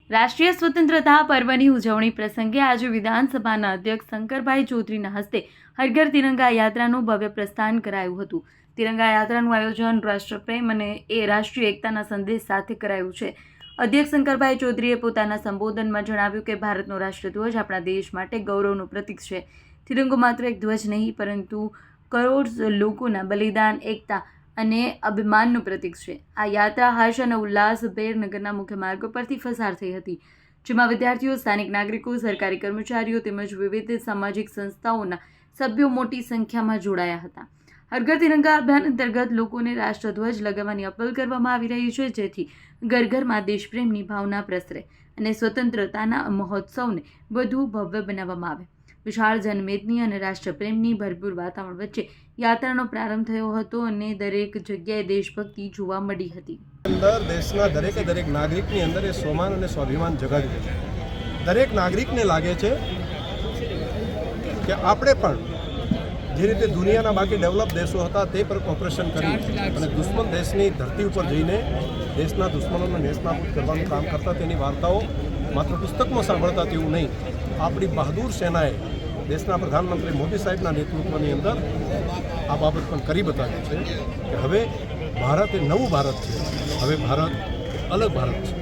રાષ્ટ્રીય સ્વતંત્રતા પર્વની ઉજવણી પ્રસંગે આજે વિધાનસભાના અધ્યક્ષ શંકરભાઈ ચૌધરીના હસ્તે હર ઘર તિરંગા યાત્રાનું ભવ્ય પ્રસ્થાન કરાયું હતું। તિરંગા યાત્રાનું આયોજન રાષ્ટ્રપ્રેમ અને રાષ્ટ્રીય એકતાના સંદેશ સાથે કરાયું છે। અધ્યક્ષ શંકરભાઈ ચૌધરીએ પોતાના સંબોધનમાં જણાવ્યું કે ભારતનો રાષ્ટ્રધ્વજ આપણા દેશ માટે ગૌરવનું પ્રતીક છે। તિરંગો માત્ર એક ધ્વજ નહીં પરંતુ કરોડ લોકોના બલિદાન, એકતા અને અભિમાનનું પ્રતીક છે। આ યાત્રા હર્ષ અને ઉલ્લાસભેર નગરના મુખ્ય માર્ગો પરથી પસાર થઈ હતી, જેમાં વિદ્યાર્થીઓ, સ્થાનિક નાગરિકો, સરકારી કર્મચારીઓ તેમજ વિવિધ સામાજિક સંસ્થાઓના સભ્યો મોટી સંખ્યામાં જોડાયા હતા। હર ઘર તિરંગા અભિયાન અંતર્ગત લોકોને રાષ્ટ્રધ્વજ લગાવવાની અપીલ કરવામાં આવી રહી છે, જેથી ઘર ઘરમાં દેશપ્રેમની ભાવના પ્રસરે અને સ્વતંત્રતાના મહોત્સવને વધુ ભવ્ય બનાવવામાં આવે। વિશાળ જનમેદની અને રાષ્ટ્રપ્રેમની ભરપૂર વાતાવરણ વચ્ચે યાત્રાનો પ્રારંભ થયો હતો અને દરેક જગ્યાએ દેશભક્તિ જોવા મળી હતી। અંદર દેશના દરેક નાગરિકની અંદર એ સ્વમાન અને સ્વાભિમાન જગાવ્યું છે। દરેક નાગરિકને લાગે છે કે આપણે પણ જે રીતે દુનિયાના બાકી ડેવલપ દેશો હતા તે પર ઓપરેશન કરી અને દુશ્મન દેશની ધરતી ઉપર જઈને દેશના દુશ્મનોને નેસ્તનાબૂદ કરવાનું કામ કરતા તેની વાર્તાઓ માત્ર પુસ્તકમાં સાંભળતા તેવું નહીં, આપણી બહાદુર સેનાએ દેશના પ્રધાનમંત્રી મોદી સાહેબના નેતૃત્વની અંદર આ બાબત પણ કરી બતાવી છે કે હવે ભારત એ નવું ભારત છે, હવે ભારત અલગ ભારત છે।